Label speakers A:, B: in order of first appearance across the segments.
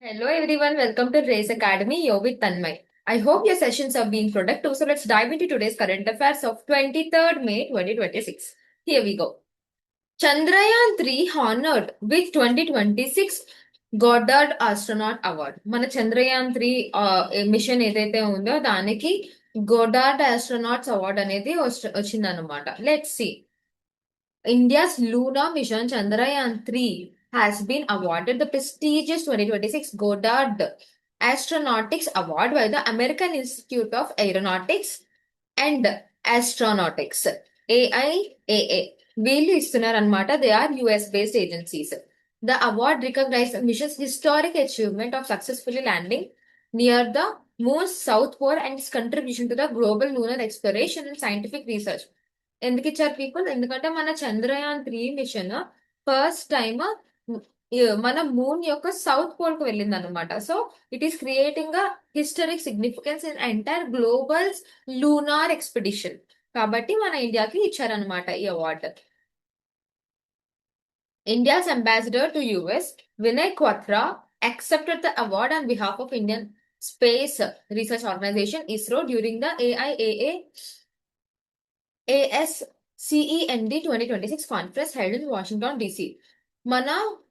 A: Hello everyone, welcome to Race Academy. You're with Thanmayi. I hope your sessions are being productive. So let's dive into today's current affairs of 23rd May 2026. Here we go. Chandrayaan 3 honored with 2026 Goddard Astronaut Award. మన Chandrayaan 3 machine ఏదైతే ఉందో దానికి Goddard astronauts award అనేది వచ్చిందనమాట. Let's see. India's lunar mission Chandrayaan-3 has been awarded the prestigious 2026 Goddard Astronautics Award by the American Institute of Aeronautics and Astronautics, AIAA. వీళ్ళు ఇస్తున్నారన్నమాట. They are US based agencies. The award recognizes the mission's historic achievement of successfully landing near the moon's south pole and its contribution to the global lunar exploration and scientific research. ఎందుకు ఇచ్చారు people? ఎందుకంటే మన Chandrayaan 3 machine first time మన moon యొక్క south pole కు వెళ్ళింది అనమాట. So it is creating a historic significance in entire global lunar expedition. కాబట్టి మన ఇండియాకి ఇచ్చారనమాట ఈ award. India's ambassador to US, Vinay Quatra, accepted the award on behalf of Indian Space Research Organization, ISRO, during the AIAA ASCEND 2026 conference held in Washington DC. మన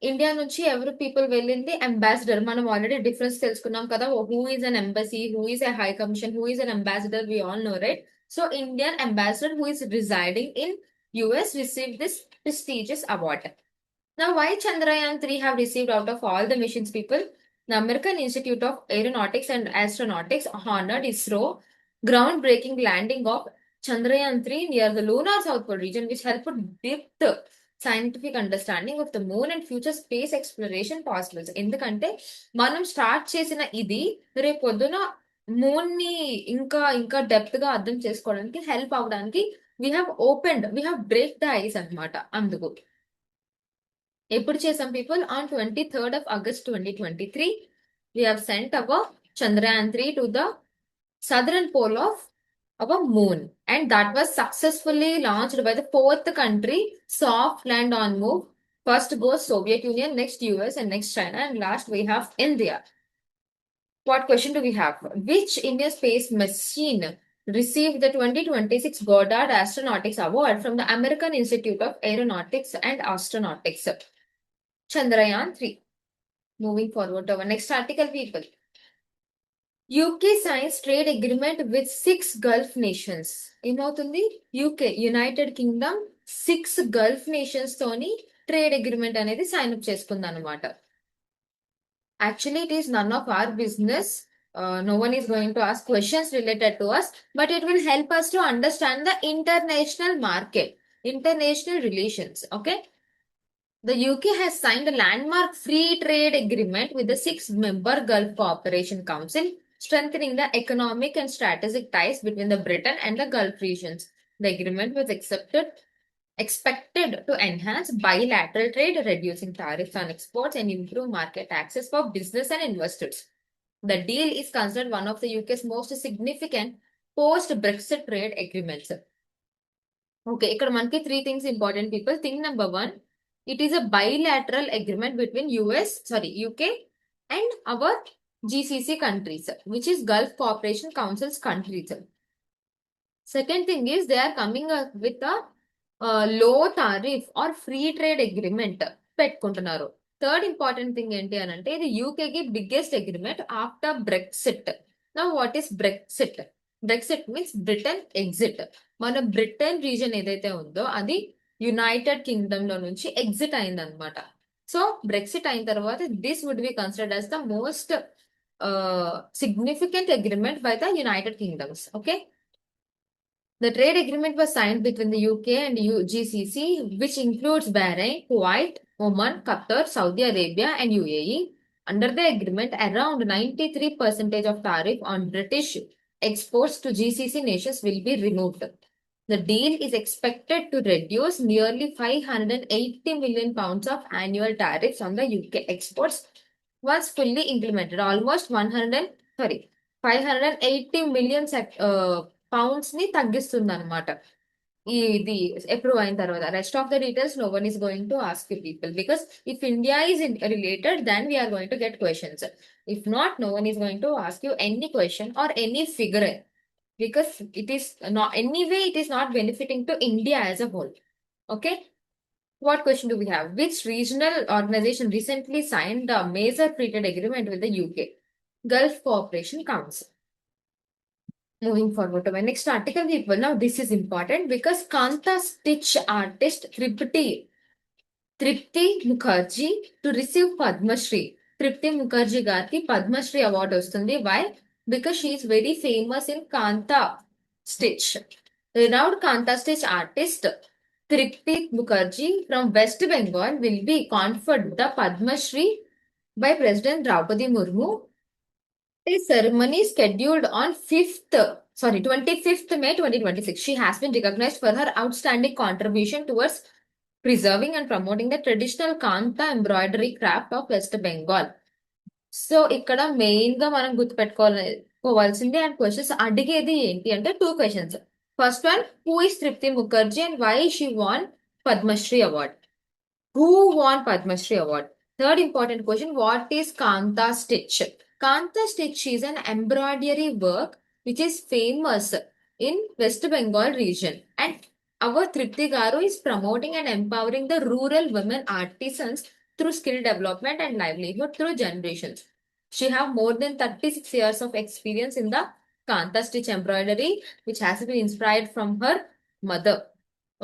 A: India నుంచి ఎవరు people వెళ్ళింది? Ambassador. మనం ఆల్రెడీ డిఫరెన్స్ తెలుసుకున్నాం కదా, who is an embassy, who is a high commission, who is an ambassador, we all know, right? So Indian ambassador who is residing in US received this prestigious award. Now, why Chandrayaan 3 have received out of all the missions, people? The American Institute of Aeronautics and Astronautics honored ISRO groundbreaking landing of Chandrayaan 3 near the lunar south pole region, which helped depth scientific understanding of the moon and future space exploration possibles. ఎందుకంటే మనం start చేసిన ఇది రేపు పొద్దున moon ని ఇంకా ఇంకా depth గా అర్థం చేసుకోవడానికి హెల్ప్ అవడానికి we have break the ice అనమాట. అందుకు ఎప్పుడు చేసాం people? On 23rd of August 2023 we have sent our Chandrayaan 3 to the southern pole of our moon, and that was successfully launched by the fourth country, soft land on move. First goes Soviet Union, next US, and next China, and last we have India. What question do we have? Which Indian space machine received the 2026 Goddard Astronautics Award from the American Institute of Aeronautics and Astronautics? Chandrayaan 3. Moving forward to our next article, people. UK signs trade agreement with 6 Gulf nations. ఏమవుతుంది? UK, United Kingdom 6 Gulf nations తోని trade agreement అనేది sign up చేసుకుంది అనమాట. Actually it is none of our business. No one is going to ask questions related to us, but it will help us to understand the international market, international relations. Okay. The UK has signed a landmark free trade agreement with the 6-member Gulf Cooperation Council, strengthening the economic and strategic ties between the Britain and the Gulf regions. The agreement was expected to enhance bilateral trade, reducing tariffs on exports and improve market access for business and investors. The deal is considered one of the UK's most significant post-Brexit trade agreements. Okay, ఇక్కడ మనకి 3 things important, people. Thing number 1, it is a bilateral agreement between UK and our GCC countries, which is Gulf Cooperation Council's countries. Second thing is they are coming up with a low tariff or free trade agreement పెట్టుకుంటున్నారు. Third important thing ఏంటి అని అంటే ఇది యూకేకి biggest agreement after Brexit. Now what is Brexit? Brexit means Britain exit. మన Britain region ఏదైతే ఉందో అది యునైటెడ్ కింగ్డమ్ లో నుంచి ఎగ్జిట్ అయిందనమాట. సో బ్రెక్సిట్ అయిన తర్వాత this would be considered as the most significant agreement by the United Kingdoms. Okay. The trade agreement was signed between the UK and GCC, which includes Bahrain, Kuwait, Oman, Qatar, Saudi Arabia, and UAE. Under the agreement, around 93% of tariff on British exports to GCC nations will be removed. The deal is expected to reduce nearly 580 million pounds of annual tariffs on the UK exports once fully implemented. Almost 580 million pounds ని తగ్గిస్తుంది అనమాట. ఇది approve అయిన తర్వాత rest of the details no one is going to ask you people because if India is related then we are going to get questions. If not, no one is going to ask you any question or any figure because it is not anyway, it is not benefiting to India as a whole. Okay, what question do we have? Which regional organization recently signed a major free trade agreement with the UK? Gulf Cooperation Council. Moving forward to my next article, people. Now this is important because Kanta stitch artist Tripti Mukherjee to receive Padma Shri. Tripti Mukherjee గారికి Padmashri award వస్తుంది. Why? Because she is very famous in Kanta stitch. Renowned Kanta stitch artist Tripti Mukherjee from West Bengal will be conferred the Padma Shri by President Draupadi Murmu. The ceremony scheduled on 25th May 2026. She has been recognized for her outstanding contribution towards preserving and promoting the traditional Kanta embroidery craft of West Bengal. So ఇక్కడ main గా మనం గుర్తుపెట్టుకోవాల్సింది and questions అడిగేది ఏంటి అంటే 2 questions. First one, who is Tripti Mukherjee and why she won Padmashri award? Who won Padma Shri Award? Third important question, what is Kanta stitch? Kanta stitch is an embroidery work which is famous in West Bengal region. And our Tripti Garu is promoting and empowering the rural women artisans through skill development and livelihood through generations. She have more than 36 years of experience in the Kanta stitch embroidery, which has been inspired from her mother.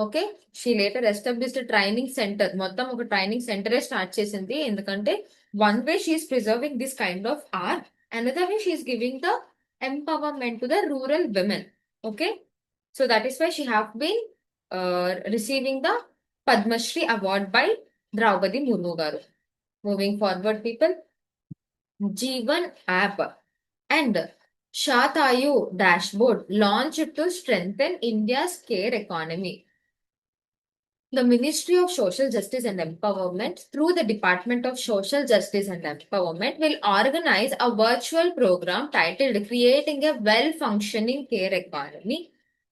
A: Okay, she later established training centre. మొత్తం ఒక training సెంటరే start చేసింది. ఎందుకంటే one way she is preserving this kind of art, another way she is giving the empowerment to the rural women. Okay, so that is why she have been receiving the Padmashri award by Droupadi Murmu garu. Moving forward people, Jeevan app and Shatayu dashboard launched to strengthen India's care economy. The Ministry of Social Justice and Empowerment, through the Department of Social Justice and Empowerment, will organize a virtual program titled Creating a Well-Functioning Care Economy.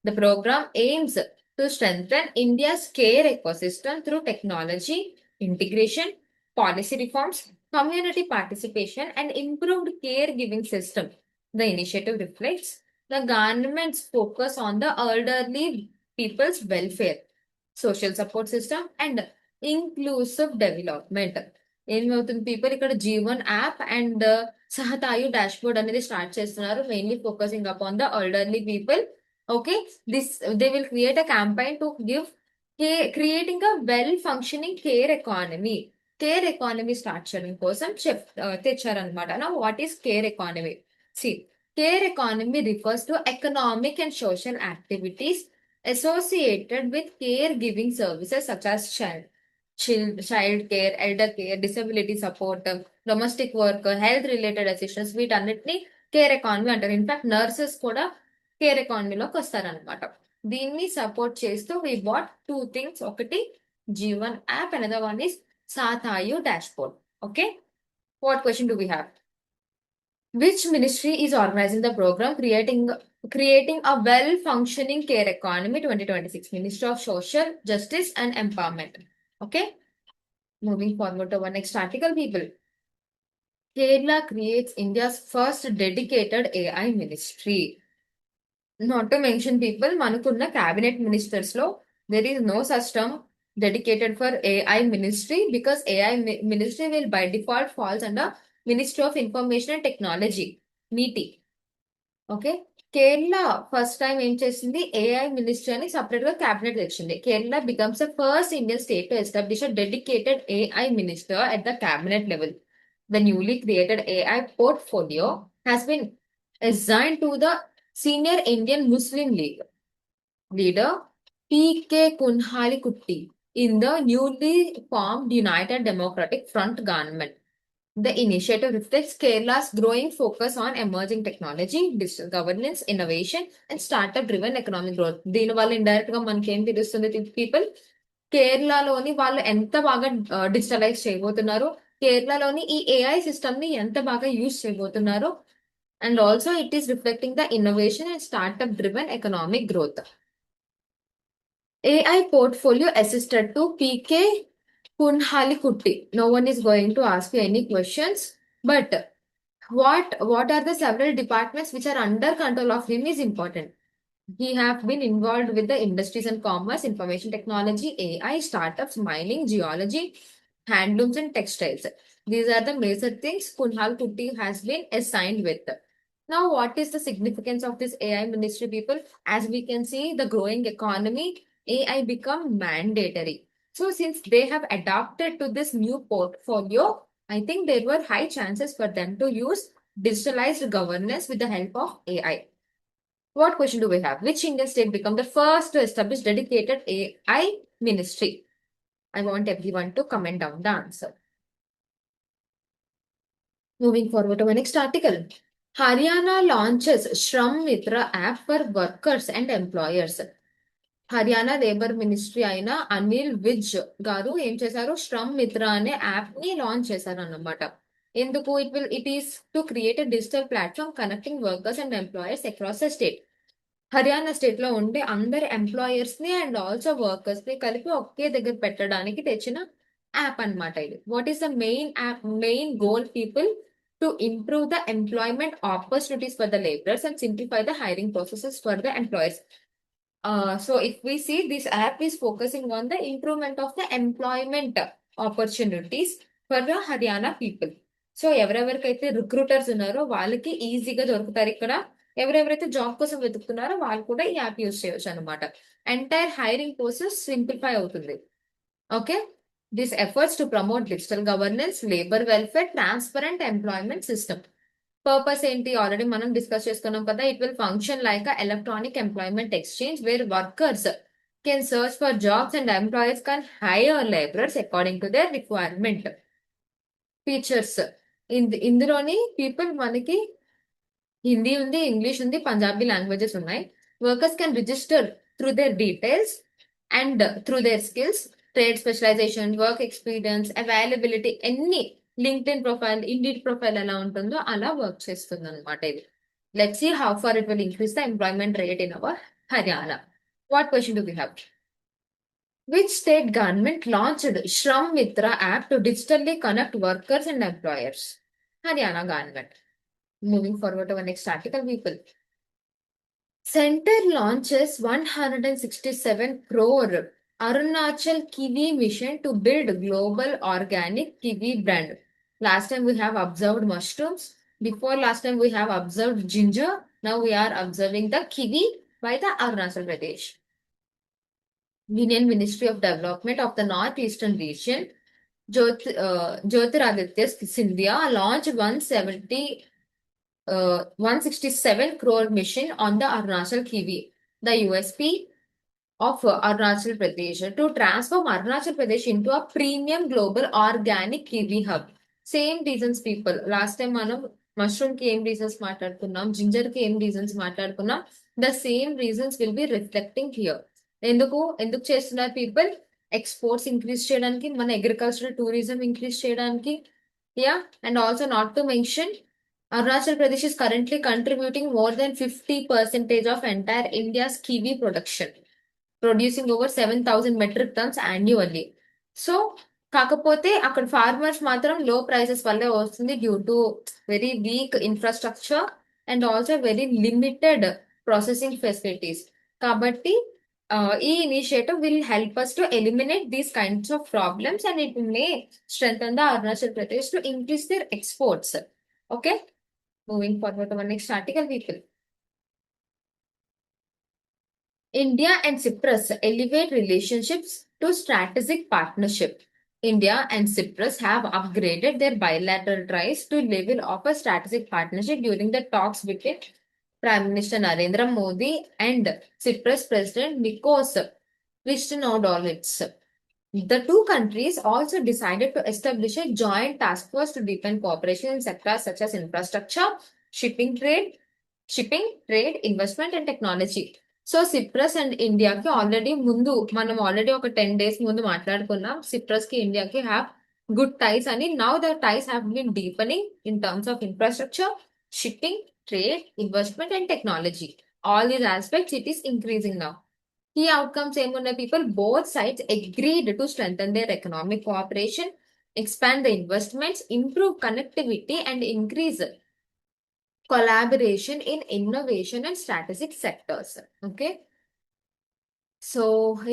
A: The program aims to strengthen India's care ecosystem through technology, integration, policy reforms, community participation, and improved caregiving system. The initiative reflects the government's focus on the elderly people's welfare, social support system and inclusive development. ఏమవుతుంది people, ఇక్కడ Jeevan app and సహతాయు dashboard అనేది start చేస్తున్నారు, mainly focusing upon the elderly people. Okay, this they will create a campaign to give creating a well functioning care economy. Care economy start చేయడం కోసం తెచ్చారనమాట. నా what is care economy? See, care economy refers to economic and social activities associated with caregiving services such as child care, elder care, disability support, domestic work, health related assistance. వీటన్నిటిని care economy అంటారు. In fact nurses కూడా care ఎకానమీలోకి వస్తారనమాట. దీన్ని support చేస్తూ we bought 2 things. ఒకటి Jeevan app, another one is Shatayu dashboard. Okay, what question do we have? Which ministry is organizing the program creating a well-functioning care economy 2026? Ministry of Social Justice and Empowerment. Okay, moving forward to our next article, people. Kerala creates India's first dedicated AI ministry. Not to mention, people, manukunna cabinet ministers lo there is no such term dedicated for AI ministry, because AI ministry will by default falls under Ministry of Information and Technology, MITI. Okay, Kerala first time ఏం చేసింది, AI ministry అని separate గా cabinet తెచ్చింది. Kerala becomes the first Indian state to establish a dedicated AI minister at the cabinet level. The newly created AI portfolio has been assigned to the senior Indian Muslim League leader P.K. Kunhali Kutti in the newly formed United Democratic Front government. The initiative reflects Kerala's growing focus on emerging technology, digital governance, innovation, and startup-driven economic growth. దీనివల్ల indirect గా మనకి ఏం తెలుస్తుంది people, కేరళలోని వాళ్ళు ఎంత బాగా digitalise చేయబోతున్నారు, కేరళలోని ఈ ఏఐ సిస్టమ్ ని ఎంత బాగా యూజ్ చేయబోతున్నారు, and also it is reflecting the innovation and startup driven economic growth. AI portfolio assisted to PK Punhalikutti. No one is going to ask you any questions, but what are the several departments which are under control of him is important. He have been involved with the industries and commerce, information technology, AI, startups, mining, geology, handlooms, and textiles. These are the major things Kunhal Kutti has been assigned with. Now, what is the significance of this AI ministry, people? As we can see, the growing economy, AI become mandatory. So, since they have adapted to this new portfolio, I think there were high chances for them to use digitalized governance with the help of AI. What question do we have? Which Indian state became the first to establish dedicated AI ministry? I want everyone to comment down the answer. Moving forward to my next article. Haryana launches Shram Mitra app for workers and employers. Haryana labour ministry అయిన అనిల్ విజ్ గారు ఏం చేశారు శ్రమ్ మిత్ర అనే app ని launch చేశారు అన్నమాట ఎందుకు it is to create digital platform connecting workers and employers across the state Haryana state లో ఉండే అందరు ఎంప్లాయర్స్ ని అండ్ ఆల్సో వర్కర్స్ ని కలిపి ఒకే దగ్గర పెట్టడానికి తెచ్చిన యాప్ అన్నమాట ఇది what is the main app main goal people to improve the employment opportunities for the labourers and simplify the hiring processes for the employers so if we see this app is focusing on the improvement of the employment opportunities for the Haryana people. So ఎవరెవరికైతే recruiters ఉన్నారో వాళ్ళకి ఈజీగా దొరుకుతారు ఇక్కడ ఎవరెవరైతే job కోసం వెతుకుతున్నారో వాళ్ళు కూడా ఈ యాప్ యూజ్ చేయొచ్చు అనమాట ఎంటైర్ హైరింగ్ ప్రాసెస్ సింప్లిఫై అవుతుంది okay this efforts to promote digital governance labour welfare transparent employment system purpose ఏంటి ఆల్రెడీ మనం డిస్కస్ చేసుకున్నాం కదా it will function like electronic employment exchange where workers can search for jobs and employers can hire labourers according to their requirement features ఇందులోని people మనకి హిందీ ఉంది English ఉంది Punjabi languages ఉన్నాయి workers can register through their details and through their skills trade specialisation work experience availability ఎన్ని LinkedIn profile Indeed profile ఎలా ఉంటుందో అలా work చేస్తుంది అనమాట ఇది let's see how far it will increase the employment rate in our Haryana what question do we have Which state government launched Shram Mitra app to digitally connect workers and employers? Haryana government. Moving forward to our next article, people. Center launches 167 crore Arunachal Kiwi mission to build global organic kiwi brand. Last time we have observed mushrooms. Before last time we have observed ginger. Now we are observing the kiwi by the Arunachal Pradesh. Union Ministry of Development of the Northeastern Region, Jyotiraditya Scindia launched 167 crore mission on the Arunachal Kiwi. The USP of Arunachal Pradesh to transform Arunachal Pradesh into a premium global organic kiwi hub. Same reasons people. Last time మనం mushroom కి ఏం reasons మాట్లాడుకున్నాం ginger కి ఏం reasons మాట్లాడుకున్నాం the same reasons will be reflecting here. ఎందుకు చేస్తున్నారు people exports increase చేయడానికి మన అగ్రికల్చరల్ టూరిజం ఇంక్రీజ్ చేయడానికి yeah and also not to mention Arunachal Pradesh is currently contributing more than 50% of entire India's kiwi production, producing over 7,000 metric tons annually. So, కాకపోతే అక్కడ farmers మాత్రం లో prices వల్లే వస్తుంది due to very weak infrastructure and also very limited processing facilities కాబట్టి ఈ initiative will help us to eliminate these kinds of problems and it may strengthen the Arunachal Pradesh to increase their exports. Okay, moving forward to our next article, people. India and Cyprus elevate relationships to strategic partnership. India and Cyprus have upgraded their bilateral ties to level of a strategic partnership during the talks between Prime Minister Narendra Modi and Cyprus President Nikos Christodoulidis. The two countries also decided to establish a joint task force to deepen cooperation in sectors such as infrastructure, shipping, trade, investment, and technology. So cypress and ఇండియాకి already మనం already ఒక 10 days ముందు మాట్లాడుకున్నాం cypress కి ఇండియాకి have good ties అని now the ties have been deepening in terms of infrastructure shipping trade investment and technology all these aspects it is increasing now Key outcomes ఏమున్నాయి people? Both sides agreed to strengthen their economic cooperation, expand the investments, improve connectivity, and increase collaboration in innovation and strategic sectors. Okay. So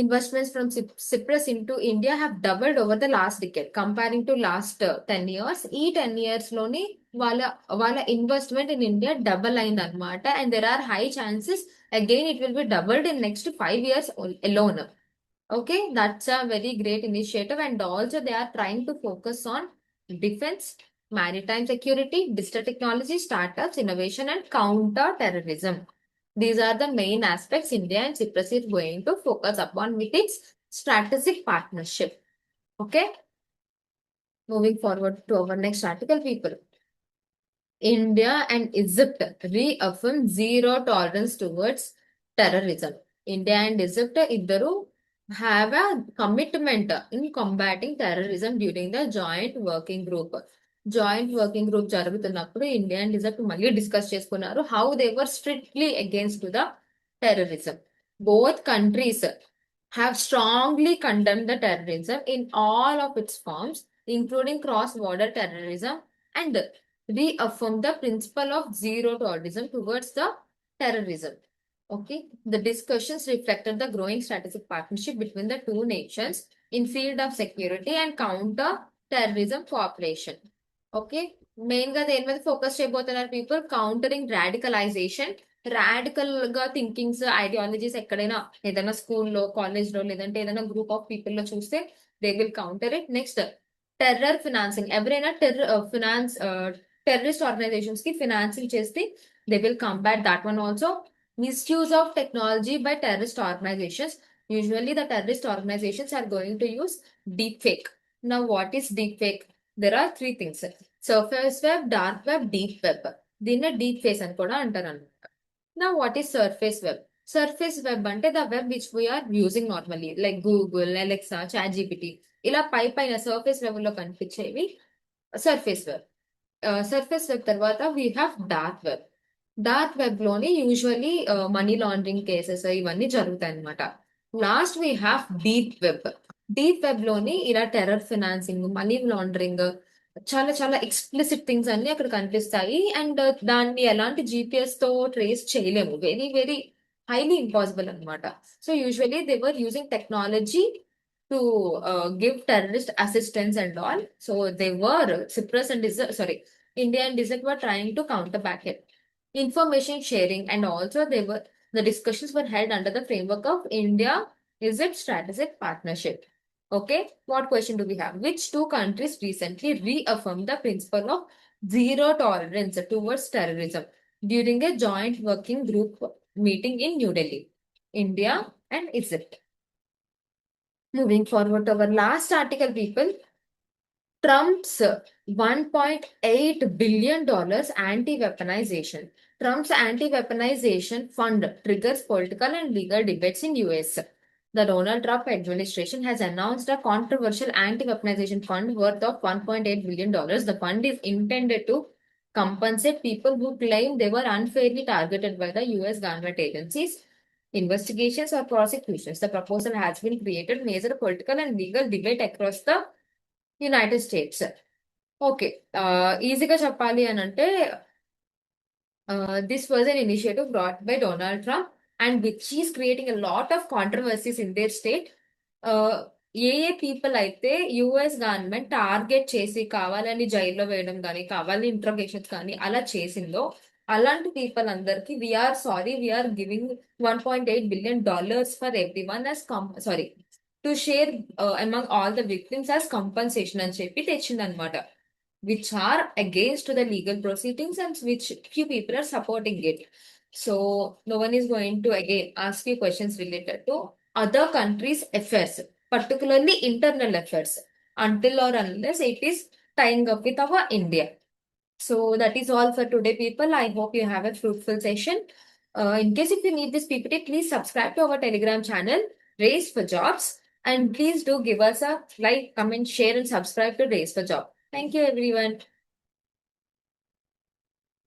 A: investments from Cyprus into India have doubled over the last decade comparing to last 10 years. ఈ 10 years లోని వాళ్ళ investment in India double అయింది అనమాట. And there are high chances again it will be doubled in next 5 years alone. Okay, that's a very great initiative. And also they are trying to focus on defense, maritime security, digital technology, startups, innovation, and counter terrorism. These are the main aspects India and Cyprus is going to focus upon with its strategic partnership. Okay. Moving forward to our next article, people. India and Egypt reaffirm zero tolerance towards terrorism. India and Egypt iddaru have a commitment in combating terrorism during the joint working group. Joint working group జరుగుతున్నప్పుడు India and Israel మళ్ళీ discuss చేసుకున్నారు how they were strictly against the terrorism. Both countries have strongly condemned the terrorism in all of its forms, including cross-border terrorism, and reaffirmed the principle of zero tolerism towards the terrorism. Okay, the discussions reflected the growing strategic partnership between the two nations in field of security and counter terrorism cooperation. Okay, main గా దేని మీద focus చేయబోతున్నారు people? Countering radicalisation. Radical గా thinkings, ideologies ఎక్కడైనా ఏదైనా స్కూల్లో, college లో, లేదంటే ఏదైనా గ్రూప్ ఆఫ్ పీపుల్ లో చూస్తే they will counter it. Next terror financing. ఎవరైనా టెర్రరిస్ట్ ఆర్గనైజేషన్స్ కి ఫినాన్సింగ్ చేస్తే they will combat that one also. Misuse of technology by terrorist organizations. Usually the terrorist organizations are going to use deepfake. Now what is deepfake? There are three things: surface web, dark web, deep web. దీన్నే deep face అని కూడా అంటారు అనమాట. Now what is surface web? Surface web అంటే the web which we are using normally like Google, Alexa, ChatGPT. ఇలా పైన surface web లో కనిపించేవి సర్ఫేస్ వెబ్. సర్ఫేస్ వెబ్ తర్వాత we have dark web. Dark web లోని యూజువల్లీ మనీ లాండరింగ్ కేసెస్ ఇవన్నీ జరుగుతాయి అనమాట. Last we have deep web. Deep web లోని ఇలా టెర్రర్ ఫినాన్సింగ్, మనీ లాండరింగ్, చాలా చాలా ఎక్స్ప్లిసిట్ థింగ్స్ అన్ని అక్కడ కనిపిస్తాయి. అండ్ దాన్ని ఎలాంటి జీపీఎస్ తో ట్రేస్ చేయలేము. వెరీ వెరీ హైలీ ఇంపాసిబుల్ అనమాట. So usually they were using technology to give terrorist assistance and all. So they were Cyprus and India and Israel were trying to counterback it. Information sharing, and also the discussions were held under the framework of India Israel strategic partnership. Okay, what question do we have? Which two countries recently reaffirmed the principle of zero tolerance towards terrorism during a joint working group meeting in New Delhi? India and Egypt. Moving forward to our last article, people. Trump's $1.8 billion anti-weaponization. Trump's anti-weaponization fund triggers political and legal debates in US. The Donald Trump administration has announced a controversial anti-weaponization fund worth of $1.8 billion. The fund is intended to compensate people who claim they were unfairly targeted by the US government agencies, investigations, or prosecutions. The proposal has been created major political and legal debate across the United States. Okay, ఈజీగా చెప్పాలి అని అంటే this was an initiative brought by Donald Trump and which is creating a lot of controversies in their state. A people అయితే US government target చేసి కావాలని జైల్లో వేయడం కానీ, కావాలని ఇంట్రోగేషన్స్ కానీ అలా చేసిందో అలాంటి పీపుల్ అందరికి we are giving $1.8 billion for every one to share among all the victims as compensation అని చెప్పి తెచ్చిందనమాట. Which are against the legal proceedings and which few people are supporting it. So no one is going to again ask you questions related to other countries' affairs, particularly internal affairs, until or unless it is tying up with our India. So that is all for today, people. I hope you have a fruitful session. In case if you need this PPT, please subscribe to our Telegram channel, Race for Jobs, and please do give us a like, comment, share, and subscribe to Race for Job. Thank you, everyone.